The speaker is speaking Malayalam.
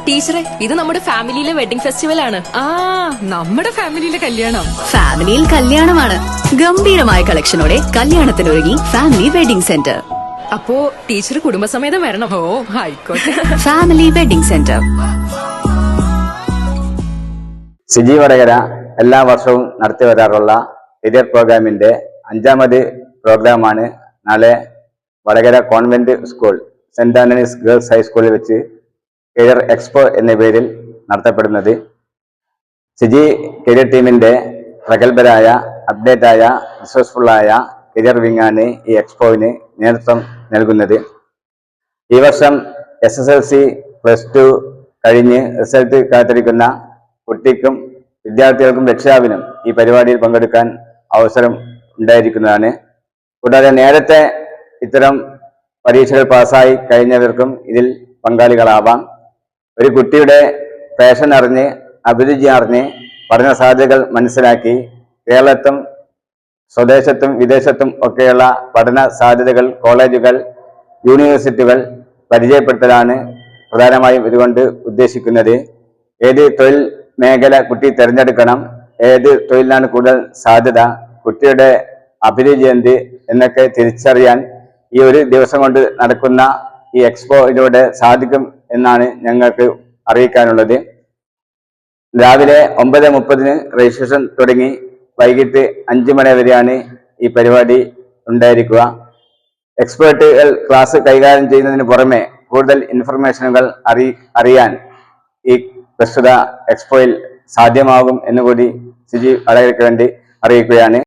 ടീച്ചറെ, ഇത് നമ്മുടെ ഫാമിലിയിലെ വെഡിങ് ഫെസ്റ്റിവൽ ആണ്. നമ്മുടെ ഫാമിലിയിലെ കല്യാണം. ഫാമിലിയിൽ കല്യാണമാണ്. ഗംഭീരമായ കളക്ഷനോടെ കല്യാണത്തിനൊരുങ്ങി ഫാമിലി വെഡിംഗ് സെന്റർ. അപ്പോ ടീച്ചർ കുടുംബസമേതം വരണം. ഓ ആയിക്കോട്ടെ. Family wedding centre. സിജി വടകര എല്ലാ വർഷവും നടത്തി വരാറുള്ള കരിയർ പ്രോഗ്രാമിന്റെ 5ാമത് പ്രോഗ്രാമാണ് നാളെ Vadakara convent school Saint Antony's girls ഹൈസ്കൂളിൽ വെച്ച് കരിയർ എക്സ്പോ എന്ന പേരിൽ നടത്തപ്പെടുന്നത്. സിജി കരിയർ ടീമിന്റെ പ്രഗത്ഭരായ അപ്ഡേറ്റായ റിസോഴ്സ്ഫുള്ളായ കരിയർ വിങ്ങാണ് ഈ എക്സ്പോവിന് നേതൃത്വം നൽകുന്നത്. ഈ വർഷം SSLC +2 കഴിഞ്ഞ് റിസൾട്ട് കാത്തിരിക്കുന്ന കുട്ടിക്കും വിദ്യാർത്ഥികൾക്കും രക്ഷിതാവിനും ഈ പരിപാടിയിൽ പങ്കെടുക്കാൻ അവസരം ഉണ്ടായിരിക്കുന്നതാണ്. കൂടാതെ നേരത്തെ ഇത്തരം പരീക്ഷകൾ പാസ്സായി കഴിഞ്ഞവർക്കും ഇതിൽ പങ്കാളികളാവാം. ഒരു കുട്ടിയുടെ പാഷൻ അറിഞ്ഞ് അഭിരുചി അറിഞ്ഞ് പഠന സാധ്യതകൾ മനസ്സിലാക്കി കേരളത്തും സ്വദേശത്തും വിദേശത്തും ഒക്കെയുള്ള പഠന സാധ്യതകൾ, കോളേജുകൾ, യൂണിവേഴ്സിറ്റികൾ പരിചയപ്പെടുത്തലാണ് പ്രധാനമായും ഇതുകൊണ്ട് ഉദ്ദേശിക്കുന്നത്. ഏത് തൊഴിൽ മേഖല കുട്ടി തിരഞ്ഞെടുക്കണം, ഏത് തൊഴിലിനാണ് കൂടുതൽ സാധ്യത, കുട്ടിയുടെ അഭിരുചി എന്ത് എന്നൊക്കെ തിരിച്ചറിയാൻ ഈ ഒരു ദിവസം കൊണ്ട് നടക്കുന്ന ഈ എക്സ്പോയിലൂടെ സാധിക്കും എന്നാണ് ഞങ്ങൾക്ക് അറിയിക്കാനുള്ളത്. രാവിലെ 9:30 രജിസ്ട്രേഷൻ തുടങ്ങി വൈകിട്ട് 5 മണി വരെയാണ് ഈ പരിപാടി ഉണ്ടായിരിക്കുക. എക്സ്പേർട്ടുകൾ ക്ലാസ് കൈകാര്യം ചെയ്യുന്നതിന് പുറമെ കൂടുതൽ ഇൻഫർമേഷനുകൾ അറിയാൻ ഈ പ്രസ്തുത എക്സ്പോയിൽ സാധ്യമാകും എന്നുകൂടി സിജി വടകരയ്ക്ക് വേണ്ടി അറിയിക്കുകയാണ്.